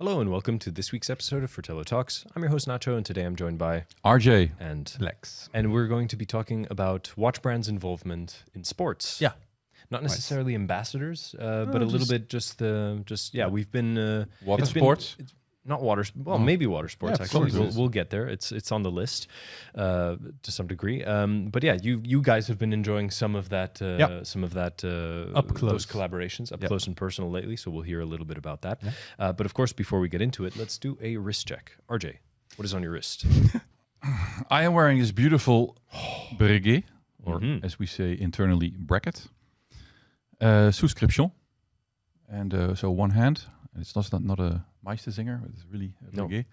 Hello and welcome to this week's episode of Fratello Talks. I'm your host Nacho, and today I'm joined by RJ and Lex. And we're going to be talking about watch brands' involvement in sports. Yeah. Not necessarily ambassadors, but a little bit we've been... Water it's been- sports? it's not water... Well, maybe water sports, Yeah, actually. sports. We'll get there. It's on the list to some degree. But yeah, you guys have been enjoying some of that Up close. those collaborations up close and personal lately, so we'll hear a little bit about that. But of course, before we get into it, let's do a wrist check. RJ, what is on your wrist? I am wearing this beautiful breguet, or as we say internally, bracket. Souscription. And so one hand. It's not a Meistersinger, it's really a breguet.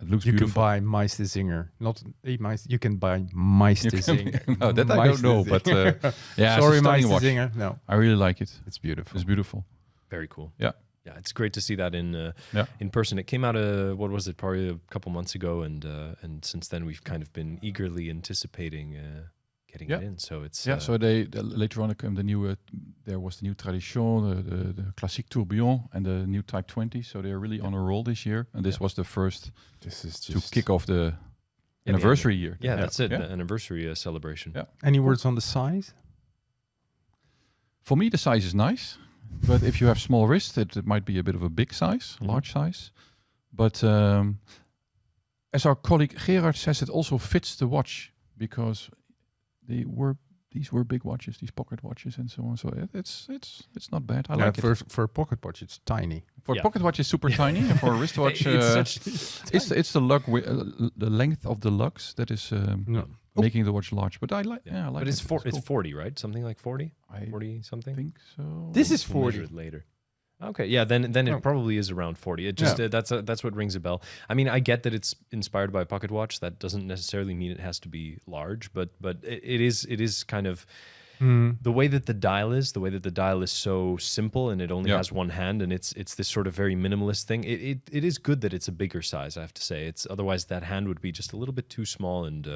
It looks You beautiful. can buy Meistersinger, not a Meister. You can buy Meistersinger. No, that I don't know, but yeah, Sorry, it's a stunning watch. Meistersinger. No, I really like it. it's beautiful. It's beautiful. Very cool. Yeah. Yeah, it's great to see that in Yeah. person. It came out probably a couple months ago, and since then we've kind of been eagerly anticipating getting it in. So it's So they later on came there was the new Tradition, the Classique Tourbillon, and the new Type 20. So they're really on a roll this year, and this was the first This is to kick off the the anniversary year. Yeah, that's it. Yeah. The anniversary celebration. Yeah. Any words on the size? For me, the size is nice, but if you have small wrists, it might be a bit of a big size, large size. But as our colleague Gerard says, it also fits the watch because these were big watches, these pocket watches and so on. So it's not bad. I like it. For a pocket watch, it's tiny. For a pocket watch, it's super tiny, and for a wristwatch, it's the lug, the length of the lugs that is making the watch large. But I like, I like But it. it's cool. 40, right? Something like 40? I 40 something? think so. This is We'll measure 40. it later. Okay, yeah, then it probably is around 40. It just that's what rings a bell. I mean, I get that it's inspired by a pocket watch. That doesn't necessarily mean it has to be large, but it is kind of the way that the dial is so simple, and it only has one hand, and it's this sort of very minimalist thing. It is good that it's a bigger size, I have to say. It's otherwise that hand would be just a little bit too small, and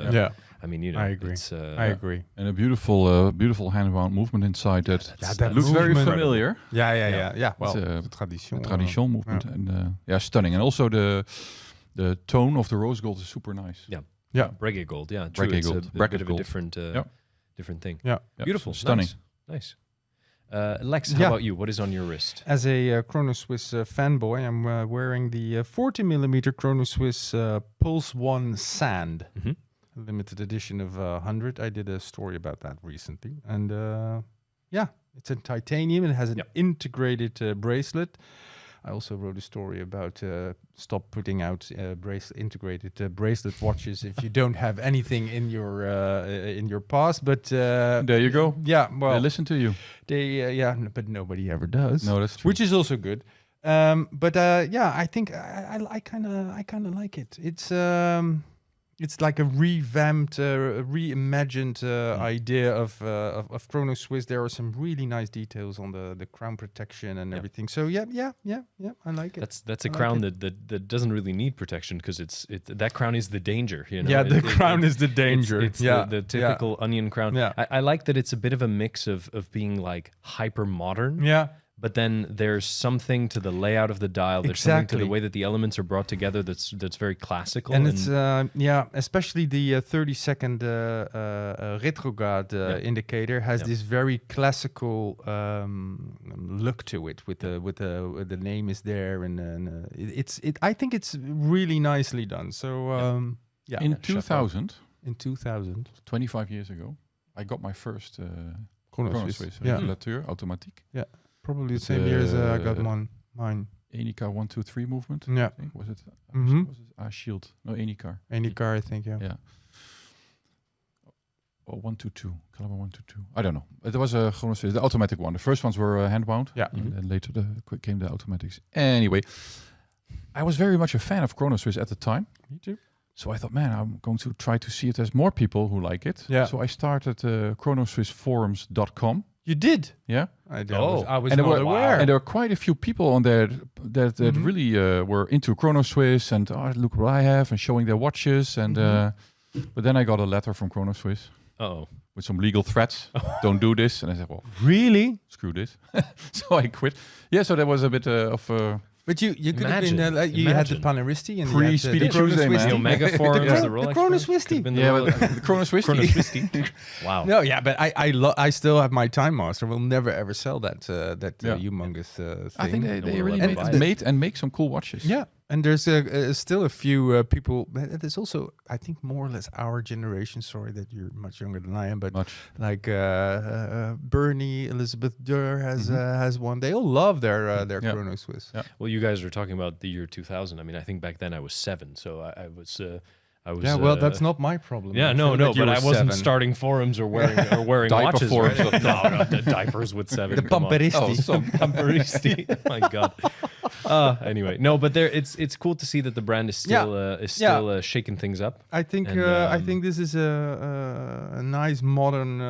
I mean, you know, I agree. It's, I agree. And a beautiful hand-wound movement inside that. that looks very movement- familiar. Yeah. Well, It's the Tradition. The Tradition movement, and stunning. And also the tone of the rose gold is super nice. Yeah. Breguet gold, yeah, true. Breguet It's gold, a bracket bit of a gold. different thing. Yeah. Beautiful, stunning. nice. Lex, how about you? What is on your wrist? As a Chronoswiss fanboy, I'm wearing the 40mm Chronoswiss Pulse One Sand. Limited edition of 100. I did a story about that recently. And it's in titanium. It has an integrated bracelet. I also wrote a story about stop putting out integrated bracelet watches if you don't have anything in your past. But There you go. yeah, well, They listen to you. but nobody ever does. No, that's true. Which is also good. I think I kind of like it. It's like a revamped, reimagined idea of Chronoswiss. There are some really nice details on the crown protection and everything. So yeah, I like it. That's a crown that doesn't really need protection because that crown is the danger. You know? Yeah, the crown is the danger. It's the typical onion crown. Yeah. I like that it's a bit of a mix of being like hyper modern. Yeah. But then there's something to the layout of the dial. There's something to the way that the elements are brought together that's very classical. And it's especially the 30-second retrograde indicator has this very classical look to it. With the name is there, and I think it's really nicely done. So In 2000, 25 years ago, I got my first Chronoswiss Regulateur Automatique. Yeah. Probably the same year as I got mine. Anycar 123 movement. Yeah. I think. Was it? Mhm. Was it Shield? No, Anycar. Any car, I think. Yeah. Or 122. Caliber 122. I don't know. It was a Chronoswiss, the automatic one. The first ones were hand-wound. Yeah. And then later came the automatics. Anyway, I was very much a fan of Chronoswiss at the time. Me too. So I thought, man, I'm going to try to see it as more people who like it. Yeah. So I started chronoswissforums.com. You did? Yeah. I was And not aware. And there were quite a few people on there that really were into Chronoswiss and look what I have and showing their watches. And but then I got a letter from Chronoswiss with some legal threats. Don't do this. And I said, well, Really? screw this. So I quit. Yeah, so there was a bit of But you could have been you had the Panaristi and Pre-Speedy Tuesday, man. The Omega forums, Yeah. the Rolex. The Chronoswiss. The Chronoswiss. Chronoswiss. Wow. No, yeah, but I still have my Time Master. We'll never ever sell that humongous thing. I think they we'll really never buy it. make some cool watches. Yeah, and there's still a few people. There's also, I think, more or less our generation. Sorry that you're much younger than I am, but like Bernie, Elizabeth Durr has one. They all love their Chronoswiss. Yeah. Well, you guys are talking about the year 2000. I mean, I think back then I was 7, so I was. Yeah, well, that's not my problem. Yeah, no, but I wasn't starting forums or wearing Diaper watches. forums. Right? No, the diapers with 7. The Pamperisti. Pamperisti. My God. Anyway, no, but it's cool to see that the brand is still shaking things up. I think this is a nice modern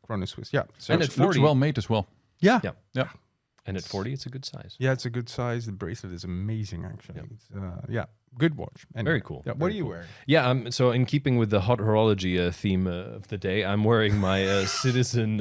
Chronoswiss. Yeah, So and it looks well made as well. yeah. And at 40, it's a good size. Yeah, it's a good size. The bracelet is amazing, actually. It's, good watch. Anyway. Very cool. Yeah, what are you wearing? Yeah, so in keeping with the hot horology theme of the day, I'm wearing my Citizen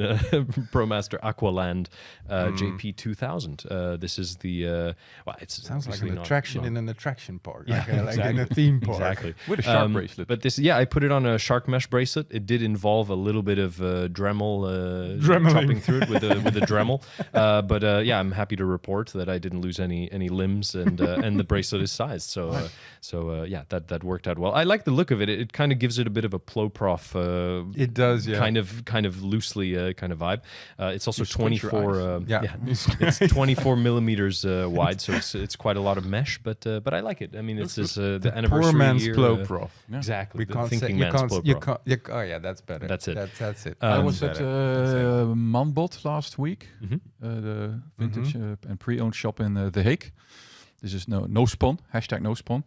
Promaster Aqualand JP 2000. This is the it sounds like an attraction in an attraction park. Yeah, like in a theme park. Exactly. With a shark bracelet. But this, I put it on a shark mesh bracelet. It did involve a little bit of Dremel chopping through it with a Dremel. But I'm happy to report that I didn't lose any limbs, and the bracelet is sized. So that worked out well. I like the look of it. It kind of gives it a bit of a Ploprof. It does, yeah. Kind of loosely kind of vibe. It's also 24. It's 24 millimeters wide, so it's quite a lot of mesh. But I like it. I mean, it's the anniversary poor man's year. Ploprof. Exactly. We the can't thinking say, man's Ploprof. Oh yeah, that's better. That's it. That's it. I was at Manbot last week, the vintage and pre-owned shop in The Hague. This is no spawn, #no spawn.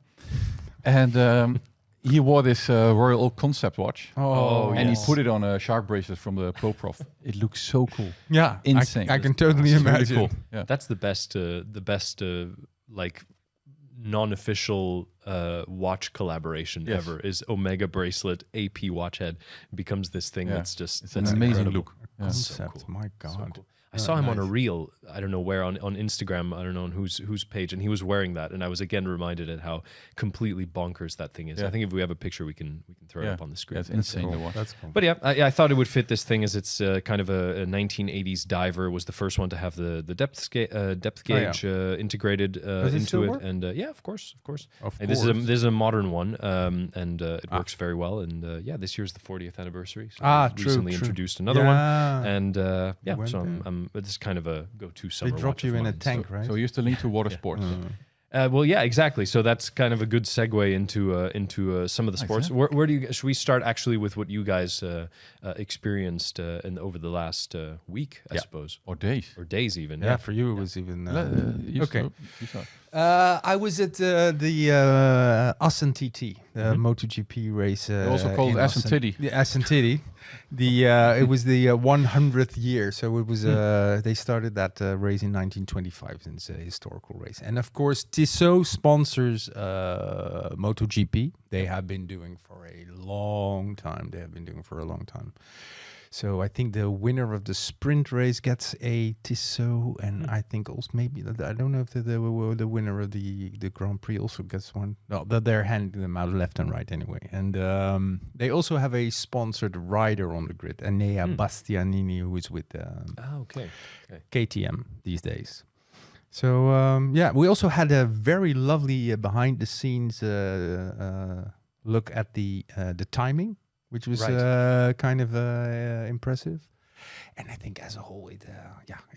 And he wore this Royal Oak Concept watch. And he put it on a shark bracelet from the Ploprof. It looks so cool. Yeah, insane. I can totally imagine. Really cool. Yeah. That's the best like non-official watch collaboration ever. Is Omega bracelet AP watch head becomes this thing that's just it's an amazing look. Yeah. So Concept, cool. my God. So cool. I saw him on a reel, I don't know where, on Instagram, I don't know on whose page, and he was wearing that, and I was again reminded at how completely bonkers that thing is. I think if we have a picture, we can throw it up on the screen. That's insane. Cool. That's cool. But I thought it would fit this thing, as it's kind of a 1980s diver. Was the first one to have the depth gauge integrated into it, and of course. And this is a modern one, and it works very well. And this year's the 40th anniversary. So recently introduced another one, and so it's kind of a go-to summer watch. They dropped you in a tank, right? So here's the link to water sports. Exactly. So that's kind of a good segue into some of the sports. Where do you? Should we start actually with what you guys experienced over the last week? I suppose, or days even. Yeah, for you it was even. Okay. I was at the Assen TT, the MotoGP race. Also called Assen Titty. The Assen Titty. It was the 100th year, so it was. They started that race in 1925, and it's a historical race. And of course, Tissot sponsors MotoGP. They have been doing for a long time. So I think the winner of the sprint race gets a Tissot, and I think also maybe I don't know if the winner of the Grand Prix also gets one. No, they're handing them out left and right anyway. And they also have a sponsored rider on the grid, Enea Bastianini, who is with KTM these days. So we also had a very lovely behind the scenes look at the timing, which was kind of impressive. And I think as a whole, it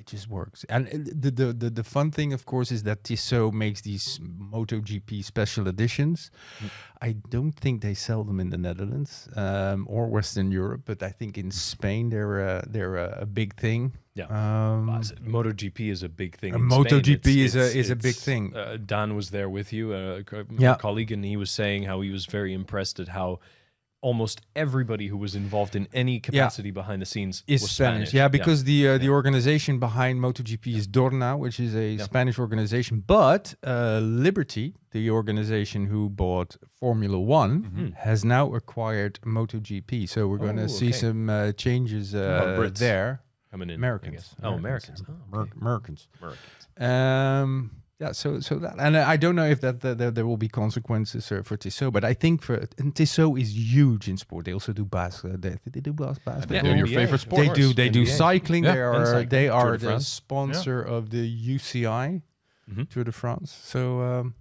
just works. And the fun thing, of course, is that Tissot makes these MotoGP special editions. I don't think they sell them in the Netherlands or Western Europe, but I think in Spain they're a big thing. Yeah, MotoGP is a big thing. MotoGP is a big thing. Dan was there with you, a colleague, and he was saying how he was very impressed at how almost everybody who was involved in any capacity behind the scenes was Spanish. Yeah, because the organization behind MotoGP is Dorna, which is a Spanish organization. But Liberty, the organization who bought Formula One, has now acquired MotoGP. So we're going to see some changes there. Coming in, Americans. Americans. Americans. Yeah, so that, and I don't know if that there will be consequences for Tissot, but I think and Tissot is huge in sport. They also do basketball. They do basketball. They're your favorite sport. They do cycling. Yeah. They are de the France. sponsor of the UCI Tour de France. So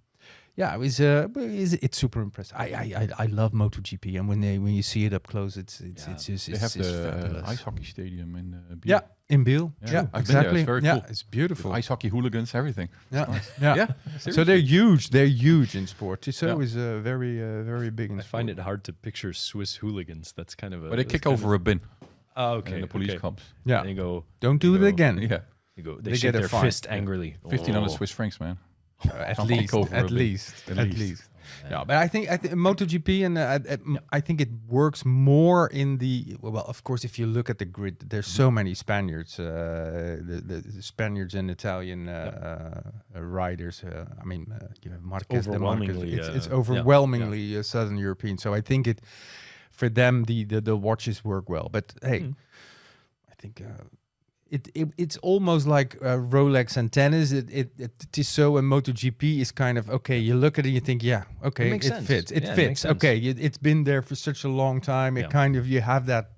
it's super impressive. I love MotoGP, and when you see it up close, it's just They have the fabulous. ice hockey stadium in Biel. Yeah, in Biel. Yeah, Yeah, I've been there. exactly. It's very yeah, cool. it's beautiful. Ice hockey hooligans, everything. Yeah, yeah. So they're huge. They're huge in sport. Tissot is very big in I sport. find it hard to picture Swiss hooligans. That's kind of a. But they kick over a bin. Oh, okay. And the police okay. comes. Yeah, And they go. don't do it go- again. Yeah. They They shake get a their fine. fist angrily. 1,500 Oh. Swiss francs, man. At Can't least, kick over a at bin. least, At at least. least. Yeah, but I think MotoGP and I think it works more in the of course, if you look at the grid, there's so many Spaniards, the Spaniards and Italian riders. I mean, you have Marquez de Marquez. Overwhelmingly, It's overwhelmingly Southern European. So I think for them the watches work well. But hey, I think. It's almost like Rolex and tennis. Tissot and MotoGP is kind of okay. You look at it, and you think, yeah, okay, It makes it sense. fits. It Yeah, it fits. makes sense. Okay, it's been there for such a long time. It Yeah. kind of you have that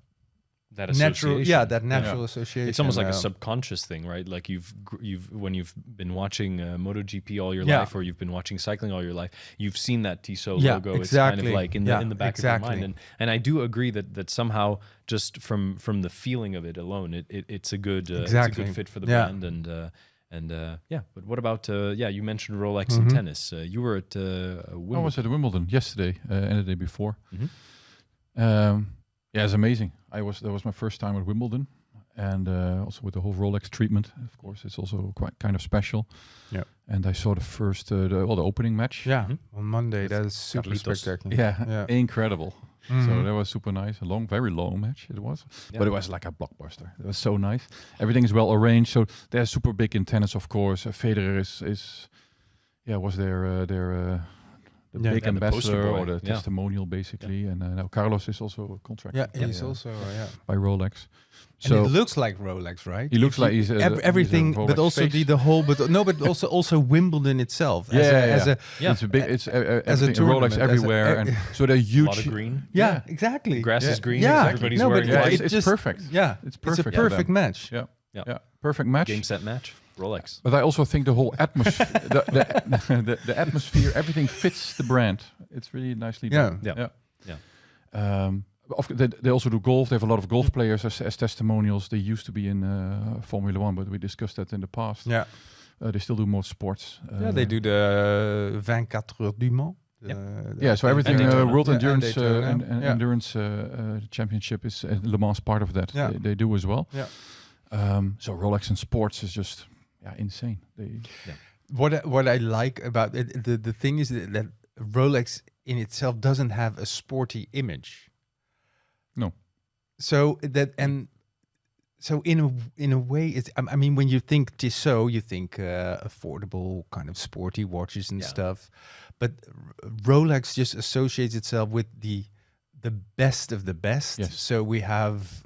That natural, association. that natural association. It's almost like a uh, subconscious thing, right? Like when you've been watching MotoGP all your Yeah. life, or you've been watching cycling all your life, you've seen that Tissot Yeah, logo. It's exactly. kind of like in the back of exactly. your mind, and I do agree that somehow just from the feeling of it alone, it's a good Exactly. fit for the Yeah. brand, and yeah. But what about you mentioned Rolex and tennis. You were at I Wimbledon. was at Wimbledon yesterday and the day before. Mhm. Yeah, it's amazing. That was my first time at Wimbledon, and also with the whole Rolex treatment. Of course, it's also quite kind of special. Yeah. And I saw the first, the opening match. Yeah, on Monday. That is super Carlitos. spectacular. Yeah, incredible. So Mhm. that was super nice. A very long match it was, Yeah. but it was like a blockbuster. It was so nice. Everything is well arranged. So they're super big in tennis, of course. Federer was the Yeah. big Yeah, the poster ambassador boy. or the Yeah. testimonial, basically. And now Carlos is also contracted. Yeah, by, he's also by Rolex. And So it looks like Rolex, right? he looks If you- like he's a everything, Rolex but also face. the whole, but also Wimbledon itself. As a Yeah. It's a big. It's as a everything, tournament, Rolex as a- everywhere, and so they're a huge. lot of green. yeah, exactly. Grass is green. Yeah, Everybody's no, but wearing Yeah, white. it's just- perfect. Yeah, It's a perfect for perfect them. match. Yeah, Yeah. yeah, perfect match. Game set match. Rolex. But I also think the whole atmosphere, the atmosphere, everything fits the brand. It's really nicely done. Yeah. Yeah. They also do golf. They have a lot of golf players as testimonials. They used to be in Formula One, but we discussed that in the past. Yeah, They still do more sports. they do the 24 Heures du Mans. Yeah, so everything Daytona. World Yeah, and Endurance Daytona. and Yeah. Endurance Championship is Le Mans part of that. Yeah. They do as well. Yeah. So Rolex and sports is just insane. What I like about it, the thing is that Rolex in itself doesn't have a sporty image. No. So in a way, it's. I mean, when you think Tissot, you think affordable kind of sporty watches and stuff, but Rolex just associates itself with the best of the best. Yes. So we have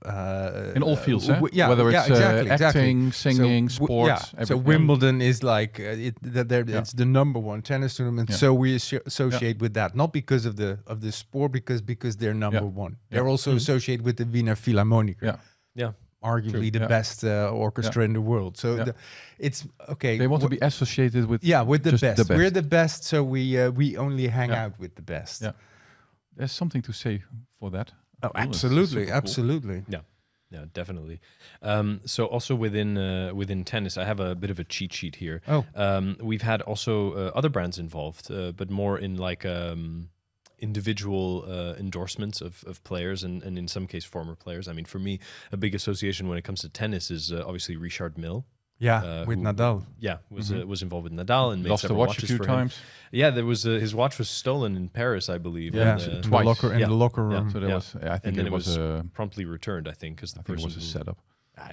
In all fields, whether it's acting, singing, sports. So everything. Wimbledon is like it's the number one tennis tournament. Yeah. So we associate with that, not because of the sport, because they're number one. They're also associated with the Wiener Philharmoniker. Yeah. Yeah. Arguably the Yeah. best orchestra in the world. So it's okay. They want to be associated with with the just best. the best. We're the best, so we only hang Yeah. out with the best. Yeah. There's something to say for that. Oh, Cool. It's absolutely, super cool. absolutely. Yeah, definitely. So also within tennis, I have a bit of a cheat sheet here. Oh. We've had also other brands involved, but more in like individual endorsements of players and in some case former players. I mean, for me, a big association when it comes to tennis is obviously Richard Mille. Yeah, with who- Nadal. Yeah, was involved with Nadal and made Lost the several watch a watches few for him. times. Yeah, there was his watch was stolen in Paris, I believe. Yeah, and, in the twice. locker in Yeah. the locker room. So there Yeah. was. I think and then it was a. promptly returned, I think, because the I think it person was a who- setup.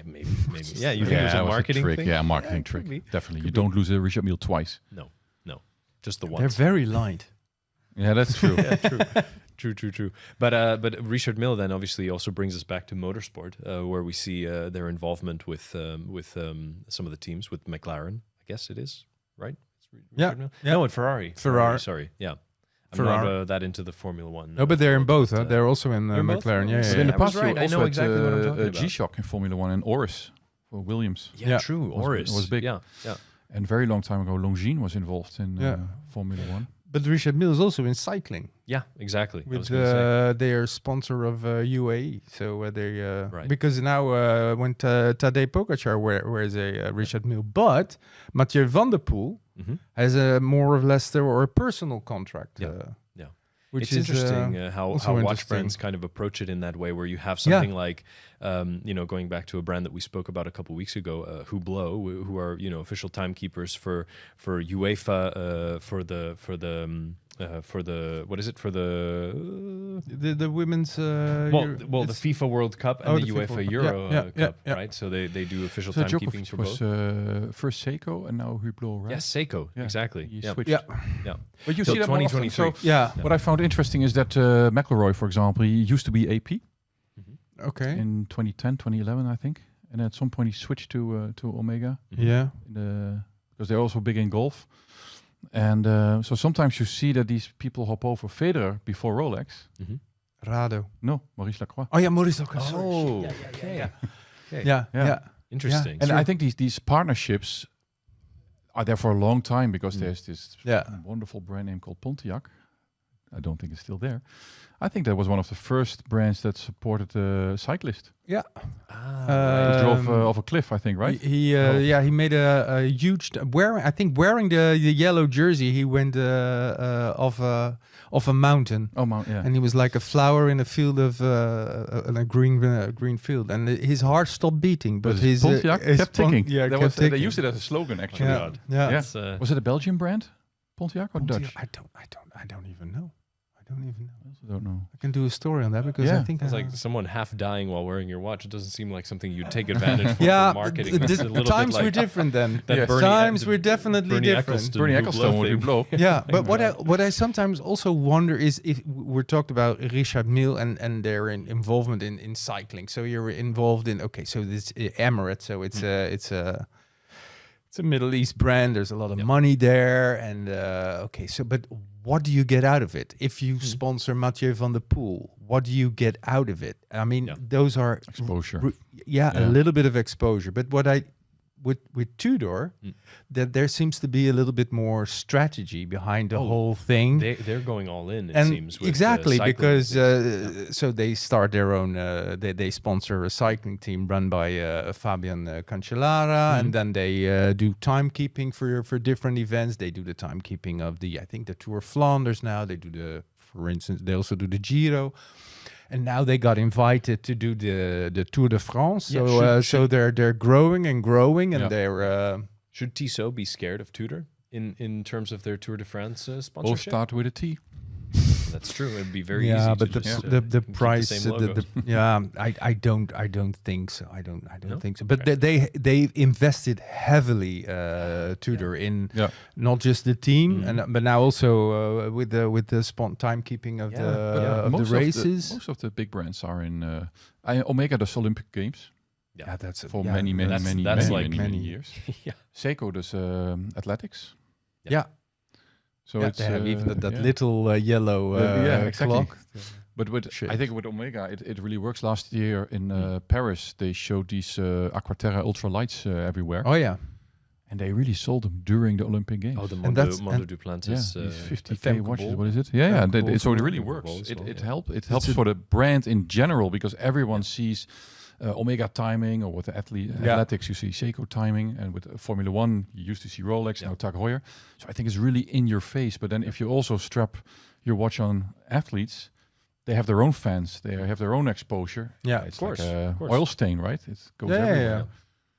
Maybe. Yeah, you think it was a it marketing trick. thing? Yeah, a marketing Yeah, trick. could be. Definitely. You don't lose a Richard Mille twice. No, just the They're once. very light. Yeah, that's true. True. But Richard Mille then obviously also brings us back to motorsport, where we see their involvement with some of the teams, with McLaren. I guess it is right. It's Yeah. Mille? Yeah. No, at Ferrari. Ferrari. Sorry. Yeah. I'm Ferrari. not that into the Formula One. No, but they're in both. but, They're also in they're in both? McLaren. Oh, Yeah, so yeah, But in yeah. the I was past, you right. I also know had exactly what I'm talking about. G-Shock in Formula One and Oris for Williams. Yeah, true. was- Oris was big. Yeah, yeah. And very long time ago, Longines was involved in Formula One. But Richard Mille is also in cycling. Yeah, exactly. I was With gonna say. their sponsor of UAE, so they Right. because now when Tadej Pogacar wears a Richard Mille, but Mathieu van der Poel Mhm. has a more or less or a personal contract. Yeah. Yeah. Which It's is interesting how also watch interesting. brands kind of approach it in that way, where you have something like, going back to a brand that we spoke about a couple weeks ago, Hublot, who are official timekeepers for UEFA, for the what is it for the women's the FIFA World Cup and the the FIFA UEFA World Cup. Euro Yeah, yeah, Cup, yeah. right? So they do official So timekeeping Djokovic for was both. first Seiko and now Hublot, right? Yes, Seiko, Yeah. exactly. He Yeah. switched. Yeah. Yeah. But you Till see that more often. 2023. So Yeah. what I found interesting is that McElroy, for example, he used to be AP Okay. in 2010, 2011, I think. And at some point he switched to Omega Yeah. because they're also big in golf. And so sometimes you see that these people hop over Federer before Rolex. Mhm. Rado. No, Maurice Lacroix. Oh yeah, Maurice Lacroix. Oh, yeah. okay. Okay. Yeah. Yeah. Yeah. Interesting. And I think these partnerships are there for a long time because there's this Yeah. wonderful brand name called Pontiac. I don't think it's still there. I think that was one of the first brands that supported a cyclist. Yeah. He drove off a cliff, I think, right? He made a huge wearing the yellow jersey. He went off a mountain, Oh, Mount, yeah. and he was like a flower in a field of in a green field, and his heart stopped beating. But his Pontiac his kept ticking. Yeah, That kept was, they ticking. used it as a slogan, actually. Yeah. Yeah. Yeah. It's, Was it a Belgian brand, Pontiac, or Pontiac, Dutch? I don't even know. I I don't know. I can do a story on that because Yeah. I think It's like someone half dying while wearing your watch. It doesn't seem like something you'd take advantage of yeah, for marketing. It's a little times bit were like different then. that Yes. Bernie- Times the were definitely Bernie different. Eccleston Bernie Hublot Ecclestone would thing. blow. Yeah, but what I sometimes also wonder is if we're talked about Richard Mille and their involvement in cycling. So you're involved in so this Emirates. So it's a Middle East brand. There's a lot of money there, and but what do you get out of it if you sponsor Mathieu van der Poel? What do you get out of it? I mean, those are Exposure. a little bit of exposure. But what I with Tudor, that there seems to be a little bit more strategy behind the whole thing. They're going all in, it And seems. With, exactly, cycling. because so they start their own. They sponsor a cycling team run by Fabian Cancellara, and then they do timekeeping for different events. They do the timekeeping of I think the Tour of Flanders now. They do for instance, they also do the Giro. And now they got invited to do the Tour de France. So so they're growing and growing, and they're. Should Tissot be scared of Tudor in terms of their Tour de France Both sponsorship? start with a T. That's true. It'd be very easy. Yeah, but to the just, the keep price, the same logo. I don't think so. I don't think so. But they invested heavily, Tudor, in not just the team, but now also with the timekeeping of the races. Most of the big brands are in. Omega does Olympic Games. Yeah, that's for many years. Yeah. Seiko does athletics. Yeah. So they have even that little yellow exactly. clock. But I think with Omega, it really works. Last year in Paris, they showed these Aquaterra ultra lights everywhere. Oh yeah, and they really sold them during the Olympic Games. Oh, the Mondo Duplantis. These 50K watches. What is it? Yeah. So it really works. It helps for the brand in general because everyone sees Omega timing, or with the athletics you see Seiko timing, and with Formula One you used to see Rolex, now Tag Heuer. So I think it's really in your face. But then if you also strap your watch on athletes, they have their own fans, they have their own exposure. Yeah, it's of course, like oil stain, right? It goes everywhere.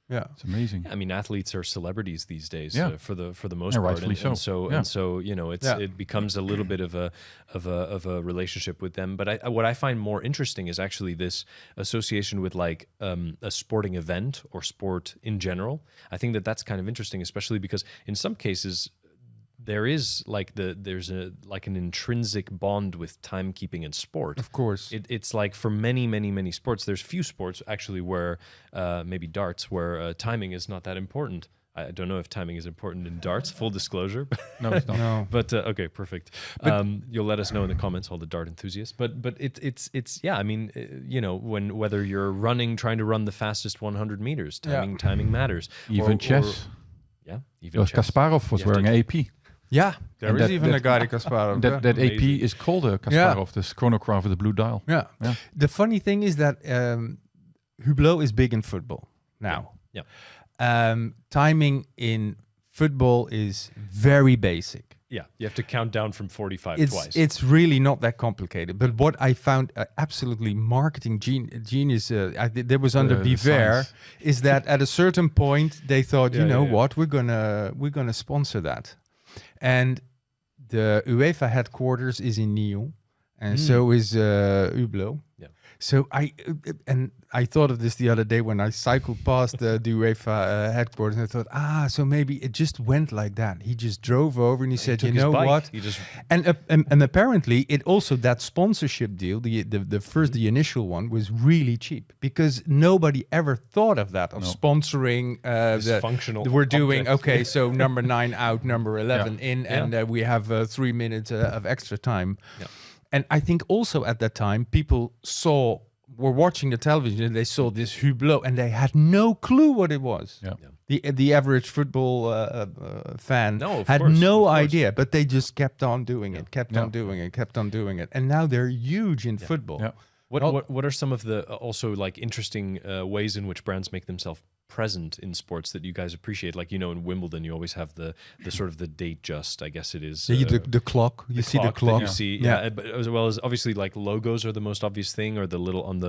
Yeah, it's amazing. I mean, athletes are celebrities these days for the most part, rightfully so. And so it becomes a little bit of a relationship with them. But what I find more interesting is actually this association with like a sporting event or sport in general. I think that's kind of interesting, especially because in some cases there is there's an intrinsic bond with timekeeping and sport. Of course, it's like for many sports. There's few sports actually where maybe darts where timing is not that important. I don't know if timing is important in darts. Full disclosure. No, it's not. No. But okay, perfect. You'll let us know in the comments, all the dart enthusiasts. But it's yeah. I mean, whether you're trying to run the fastest 100 meters, timing matters. Even chess. Even chess. Kasparov was wearing an AP. Yeah, there is even a Garry Kasparov. That AP is called a Kasparov, this chronograph with the blue dial. Yeah. The funny thing is that Hublot is big in football now. Yeah. Timing in football is very basic. Yeah, you have to count down from 45 twice. It's really not that complicated. But what I found absolutely marketing genius, that was under Biver, is that at a certain point they thought, what, we're gonna sponsor that, and the UEFA headquarters is in Nyon, and so is Hublot. Yeah. So I thought of this the other day when I cycled past the UEFA headquarters, and I thought, so maybe it just went like that. He just drove over and he said, you know what? And apparently it also, that sponsorship deal, the initial one, was really cheap because nobody ever thought of that, sponsoring this functional we're doing, object. so number 9 out, number 11 in, and we have 3 minutes of extra time. Yeah. And I think also at that time, people were watching the television and they saw this Hublot and they had no clue what it was. Yeah. The average football fan had course, no idea, but they just kept on doing it, kept on doing it. And now they're huge in football. Yeah. What are some of the also like interesting ways in which brands make themselves present in sports that you guys appreciate? Like, in Wimbledon, you always have the sort of the date just, I guess it is. The clock. You see the clock. You see, but as well as obviously like logos are the most obvious thing, or the little on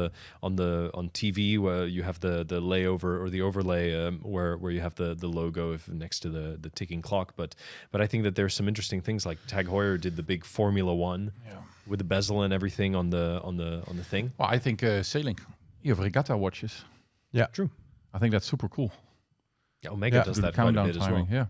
TV where you have the layover or the overlay where you have the logo next to the ticking clock. But I think that there's some interesting things, like Tag Heuer did the big Formula One with the bezel and everything on the thing. Well, I think sailing. You have regatta watches. Yeah, true. I think that's super cool. Yeah, Omega does that quite a bit as well. Yeah.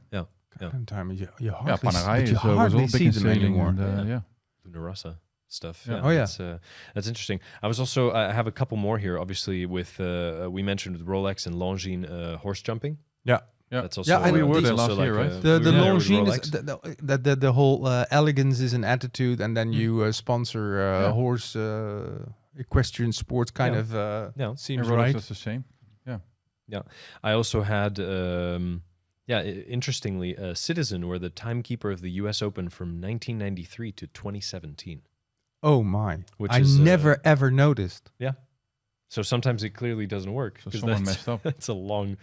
Time you Panerai you hardly was all see big them anymore. Luna Rossa stuff. Yeah. Yeah. That's interesting. I have a couple more here. Obviously, with we mentioned with Rolex and Longines horse jumping. Yeah. That's also we were there last year, right? The Longines, the whole elegance is an attitude, and then you sponsor horse equestrian sports kind of seems Rolex right. does the same. Yeah. I also had interestingly, Citizen were the timekeeper of the U.S. Open from 1993 to 2017. Oh my! Which I never ever noticed. Yeah. So sometimes it clearly doesn't work. So someone messed up. That's a long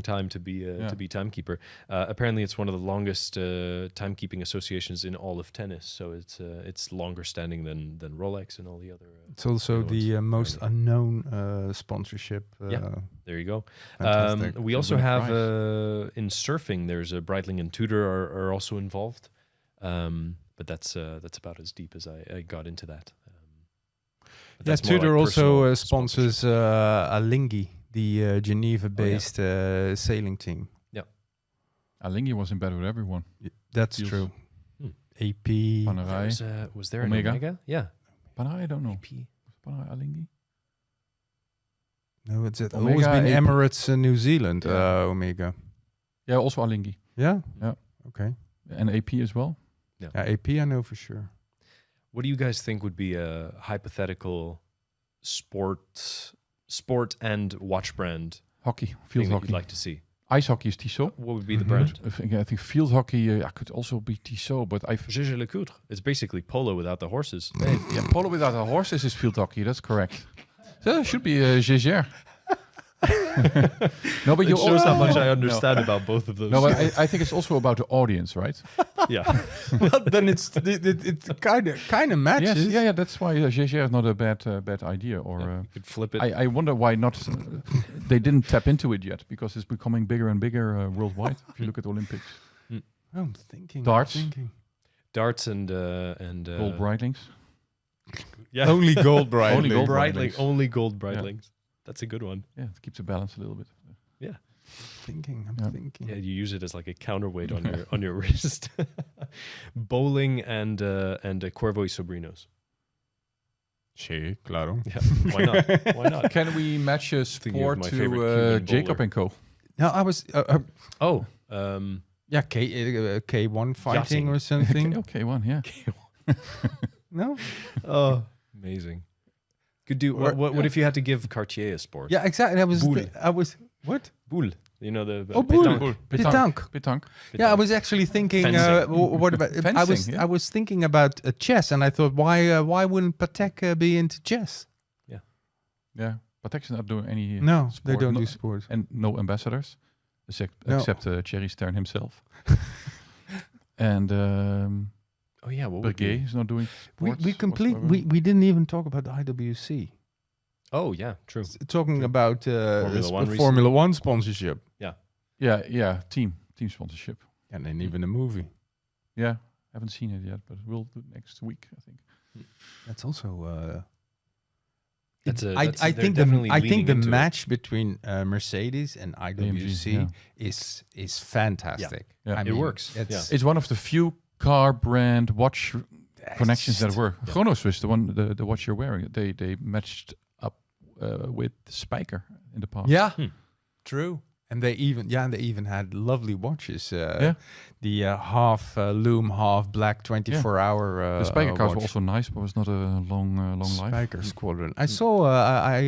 time to be timekeeper. Apparently, it's one of the longest timekeeping associations in all of tennis. So it's longer standing than Rolex and all the other. It's also the most unknown sponsorship. There you go. We Fantastic. also have in surfing. There's a Breitling and Tudor are also involved, but that's about as deep as I got into that. Tudor also sponsors Alinghi, the Geneva-based sailing team. Yeah, Alinghi was in bed with everyone. That's true. AP. Panerai. Was there an Omega? Yeah. Panerai, I don't know. AP. Panerai, Alinghi? No, it's Omega, always been AP. Emirates New Zealand, Omega. Yeah, also Alinghi. Yeah? Yeah. Okay. And AP as well. Yeah, AP I know for sure. What do you guys think would be a hypothetical sport and watch brand Hockey, field thing that hockey. you'd like to see? Ice hockey is Tissot. What would be the brand? I think field hockey could also be Tissot, but Gégé Lecoultre. It's basically polo without the horses. polo without the horses is field hockey. That's correct. So it should be Gégé. No, but It shows how much I understand about both of those. No, but I think it's also about the audience, right? Yeah. Well, then it kind of matches. Yes, yeah. That's why Gégé is not a bad idea. Or You could flip it. I wonder why not. They didn't tap into it yet because it's becoming bigger and bigger worldwide. If you look at the Olympics, I'm thinking. Darts. Darts and gold Breitlings. Yeah. Only gold Breitling. Only gold Breitling. Breitlings. Only gold Breitlings. That's a good one. Yeah, it keeps the balance a little bit. Yeah. I'm thinking. Yeah, you use it as like a counterweight on your wrist. Bowling and Cuervo y Sobrinos. Sí, claro. Yeah, why not? Why not? Can we match a Thinking of sport my favorite to Cuban Jacob bowler. and Co? No, I was. Yeah, K1 fighting Yachting. or something. Okay, one, yeah. No. Oh, amazing. Could do. What if you had to give Cartier a sport? Yeah, exactly. Boule. I was. What? Boule. You know the Boule. pétanque. Pétanque. Yeah, I was actually thinking. Fencing. What about? Fencing, yeah. I was thinking about chess, and I thought, why wouldn't Patek be into chess? Yeah, Patek's not doing any No, sport. they don't No- do sports. And no ambassadors, No. except Thierry Stern himself. And Oh yeah, what would Berger be? is not doing sports. We didn't even talk about the IWC. Oh yeah, true. Talking about Formula One sponsorship, Yeah, team sponsorship. and then even a movie. Yeah, haven't seen it yet, but we'll do next week, I think. That's also. I think the match between Mercedes and IWC yeah. is fantastic. Yeah. I It mean, works. It's, It's one of the few car brand watch connections that work. Chronoswiss, the watch you're wearing, they matched up with Spyker in the past. Yeah, true. And they even had lovely watches. The half lume, half black, 24-hour. The Spyker cars watch. were also nice, but it was not a long life. Spyker Squadron. I saw. I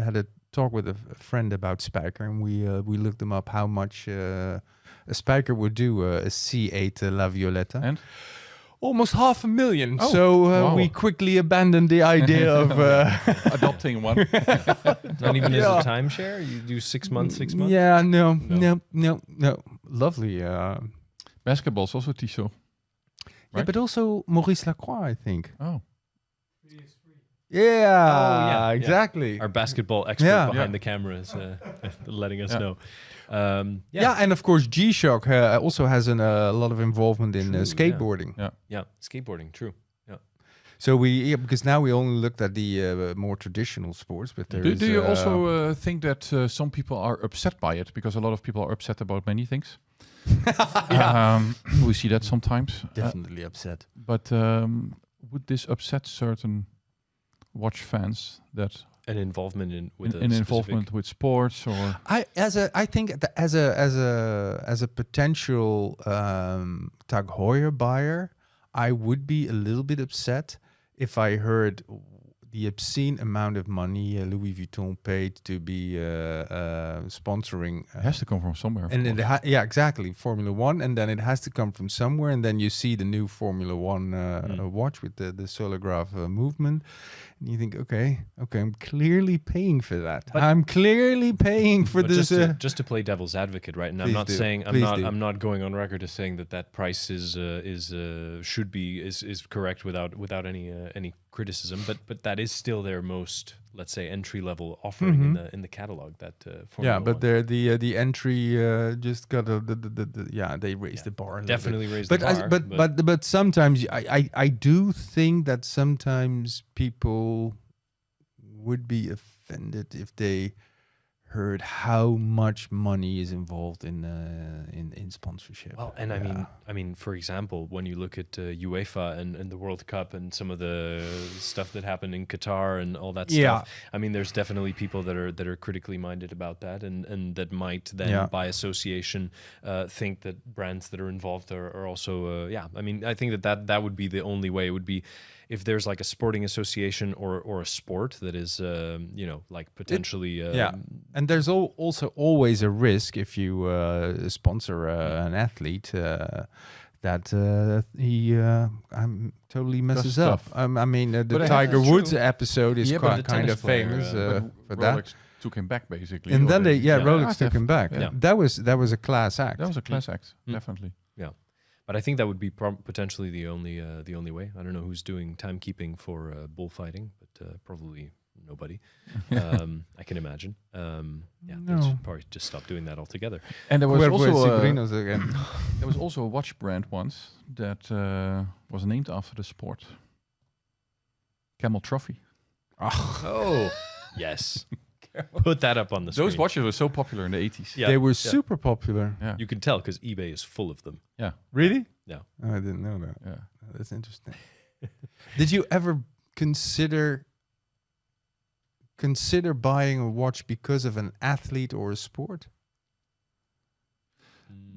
had a talk with a friend about Spyker, and we looked them up. How much a Spyker would do a C8 La Violetta? And Almost 500,000. Oh, So wow. we quickly abandoned the idea of. adopting one. Not even Yeah. as a timeshare. You do 6 months, 6 months. Yeah, no. Lovely. Basketball's also Tissot. Yeah, Right? but also Maurice Lacroix, I think. Oh, Yeah, yeah. exactly. Our basketball expert Yeah. behind the camera is letting us Yeah. know. Yeah, and of course G-Shock also has a lot of involvement in True, yeah. skateboarding. Yeah, skateboarding. True. Yeah. So because now we only looked at the more traditional sports, but there do you also think that some people are upset by it? Because a lot of people are upset about many things. We see that sometimes. definitely upset? But would this upset certain watch fans that An involvement in with an involvement with sports or I think as a potential Tag Heuer buyer, I would be a little bit upset if I heard the obscene amount of money Louis Vuitton paid to be sponsoring. it has to come from somewhere. of And it course. yeah, exactly, Formula One, and then it has to come from somewhere, and then you see the new Formula One watch with the solargraph movement, and you think, okay, I'm clearly paying for that. But- I'm clearly paying for But this. just to play devil's advocate, right? And I'm Please not do. saying Please do. I'm not going on record as saying that price is correct without any criticism, but that is still their most, let's say, entry level offering in the catalog. That Formula yeah, but One. they're the entry just got they raised the bar a little bit. Definitely raised But the bar. but sometimes I do think that sometimes people would be offended if they heard how much money is involved in sponsorship. Well, and I mean, for example, when you look at UEFA and the World Cup and some of the stuff that happened in Qatar and all that Yeah. stuff, I mean, there's definitely people that are critically minded about that and that might then, Yeah. by association, think that brands that are involved are also, I mean, I think that would be the only way. It would be if there's like a sporting association or a sport that is, like potentially, And there's also always a risk if you sponsor an athlete that he totally messes Does up. stuff. I mean, the But Tiger that's Woods true. episode is Yeah, but quite the kind tennis of player, famous But for that. Rolex took him back basically. And then already. Rolex took def- him back. yeah. That was a class act. That was a class act, Mm. definitely. But I think that would be potentially the only way. I don't know who's doing timekeeping for bullfighting, but probably nobody. I can imagine. They No. should probably just stop doing that altogether. And there was Where also Sigurinos again. there was also a watch brand once that was named after the sport. Camel Trophy. Oh, yes. Put that up on the screen. Those watches were so popular in the 80s. Yeah, They were yeah. super popular. Yeah. You can tell because eBay is full of them. Yeah. Really? Yeah. Oh, I didn't know that. Yeah. Oh, that's interesting. Did you ever consider buying a watch because of an athlete or a sport?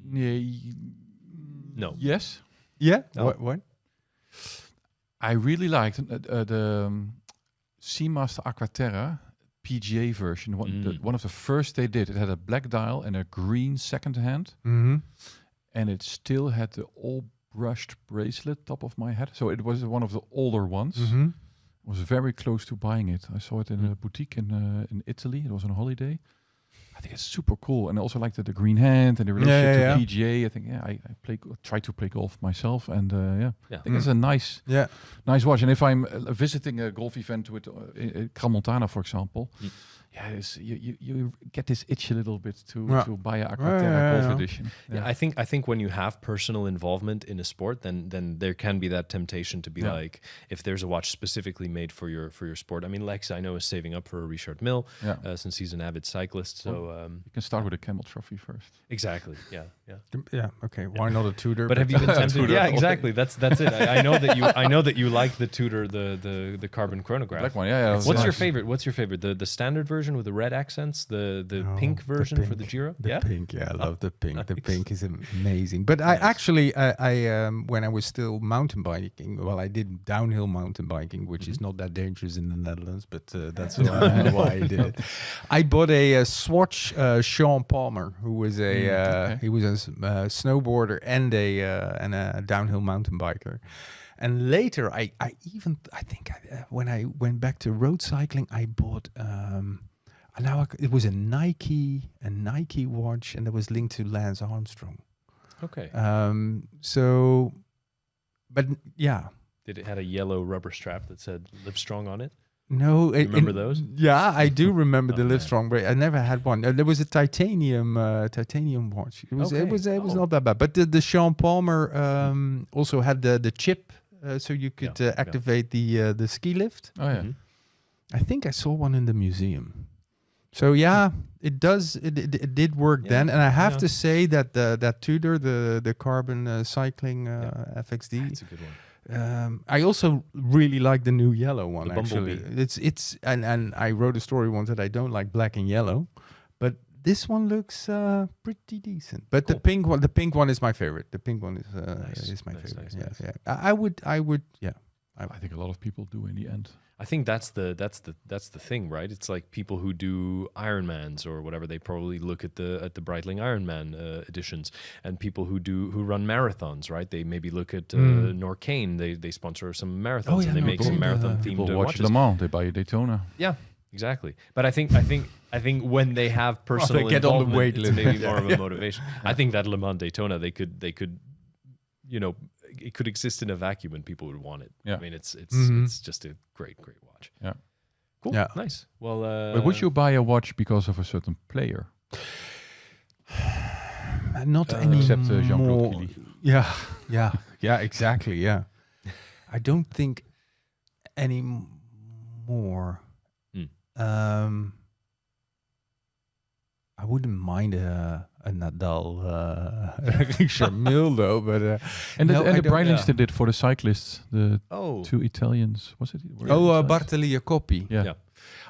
No. Yes. Yeah. No. What? I really liked the Seamaster Aquaterra PGA version. One of the first they did. It had a black dial and a green second hand. Mm-hmm. And it still had the all brushed bracelet top of my head. So it was one of the older ones. Mm-hmm. I was very close to buying it. I saw it in a boutique in Italy. It was on a holiday. I think it's super cool, and I also liked the green hand and the relationship to PGA. I think I try to play golf myself, and I think it's a nice watch. And if I'm visiting a golf event with Crans-Montana, for example, you get this itch a little bit to buy an Aquaterra Golf Edition. Yeah, I think when you have personal involvement in a sport, then there can be that temptation to be like, if there's a watch specifically made for your sport. I mean, Lex, I know, is saving up for a Richard Mille since he's an avid cyclist. So you can start with a Camel Trophy first. Exactly. Yeah. Okay. Why not a Tudor? But have you been tempted? Yeah, exactly. That's it. I know that you like the Tudor, the carbon chronograph. Black one. Yeah. What's your favorite? What's your favorite? The standard version with the red accents, the pink version for the Giro? The pink, I love the pink. The pink is amazing. But I actually, I when I was still mountain biking, I did downhill mountain biking, which is not that dangerous in the Netherlands, but that's why I did it. I bought a Swatch Sean Palmer, who was he was a snowboarder and a downhill mountain biker. And later, when I went back to road cycling, I bought it was a Nike watch, and it was linked to Lance Armstrong. Okay. Did it had a yellow rubber strap that said Livestrong on it? No, remember those? Yeah, I do remember the Livestrong, but I never had one. There was a titanium watch. It was not that bad. But the Sean Palmer also had the chip, so you could activate the ski lift. Oh yeah. I think I saw one in the museum. So it does. It did work then, and I have to say that that Tudor, the carbon cycling FXD, that's a good one. I also really like the new yellow one. The actually, Bumblebee. it's and I wrote a story once that I don't like black and yellow, but this one looks pretty decent. But cool. the pink one is my favorite. The pink one is my favorite. Nice. I would. I think a lot of people do in the end. I think that's the thing, right? It's like people who do Ironmans or whatever, they probably look at the Breitling Ironman editions, and people who run marathons, right? They maybe look at Norcane. They sponsor some marathons and they make some marathon themed people watch watches. Le Mans. They buy a Daytona. Yeah, exactly. But I think when they have personal they get on the involvement, wait it's list. maybe more of a motivation. I think that Le Mans Daytona, they could, it could exist in a vacuum and people would want it. Yeah. I mean, it's just a great watch. Yeah. Cool. Yeah. Nice. Well, but would you buy a watch because of a certain player? Not anymore. Except Jean-Claude Killy. Yeah, exactly. Yeah, I don't think anymore. I wouldn't mind a Nadal, Richard Mille though, but and the Breitling did for the cyclists, the two Italians. Was it? Bartoli Jacopi. Yeah.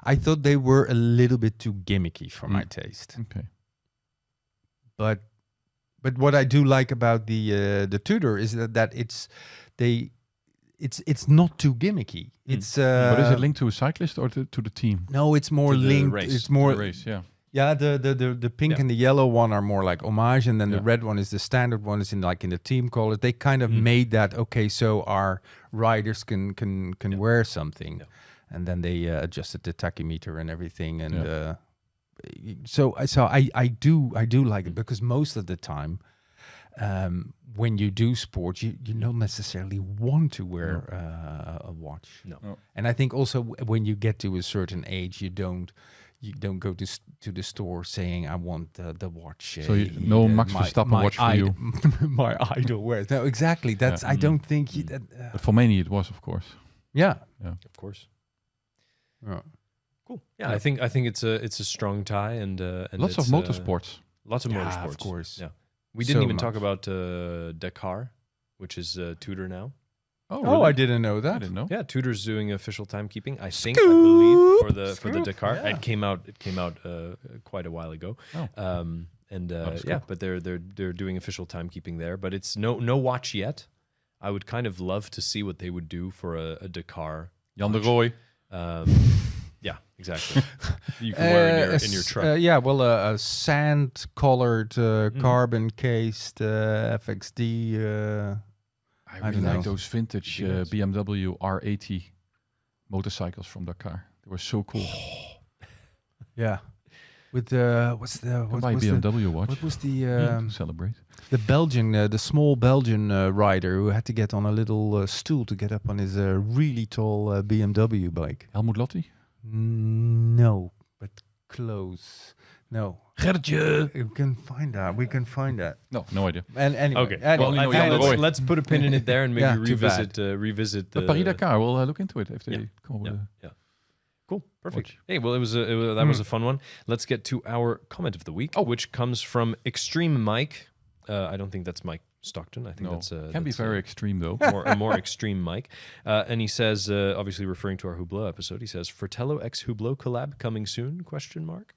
I thought they were a little bit too gimmicky for my taste. Okay. But what I do like about the Tudor is that it's not too gimmicky. It's but is it linked to a cyclist or to the team? No, it's more linked. It's more to the race. Yeah. Yeah, the pink and the yellow one are more like homage, and then the red one is the standard one. Is in the team color. They kind of made that so our riders can wear something, and then they adjusted the tachymeter and everything, and so I do like it because most of the time, when you do sports, you don't necessarily want to wear a watch. No. And I think also when you get to a certain age, you don't go to the store saying I want the watch. So no Max Verstappen watch for you. My idol wears. No, exactly. That's I don't think that. But for many it was, of course. Yeah. Of course. Yeah. Cool. Yeah, I think it's a strong tie and lots of motorsports. Lots of motorsports, of course. Yeah. We didn't even talk about Dakar, which is Tudor now. Oh, really? I didn't know that. I didn't know. Yeah, Tudor's doing official timekeeping. I believe for the Dakar. It came out quite a while ago. Oh. And cool. but they're doing official timekeeping there, but it's no watch yet. I would kind of love to see what they would do for a Dakar. Jan de Rooij. Yeah, exactly. You can wear in your truck. A sand-colored, carbon-cased FXD. I really like those vintage BMW R80 motorcycles from Dakar. They were so cool. Yeah. With the BMW watch. What was the celebrate? The Belgian, the small Belgian rider who had to get on a little stool to get up on his really tall BMW bike? Helmut Lotti? No, but close. No. Gertje! We can find that. No idea. And anyway, okay. Well, let's put a pin in it there and maybe revisit the Paris Dakar. We'll look into it if they come up with yeah. Cool. Perfect. Watch. Hey, well, that was a fun one. Let's get to our comment of the week, which comes from Extreme Mike. I don't think that's Mike Stockton. I think can be very extreme though. A more extreme Mike. And he says, obviously referring to our Hublot episode, he says, Fratello x Hublot collab coming soon? Question mark.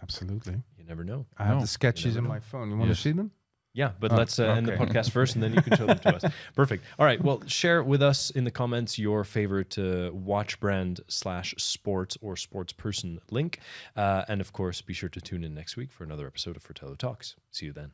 Absolutely. You never know. I have the sketches in my phone. You want to see them? Yeah, but let's end the podcast first, and then you can show them to us. Perfect. All right. Well, share with us in the comments your favorite watch brand / sports or sports person link. And of course, be sure to tune in next week for another episode of Fratello Talks. See you then.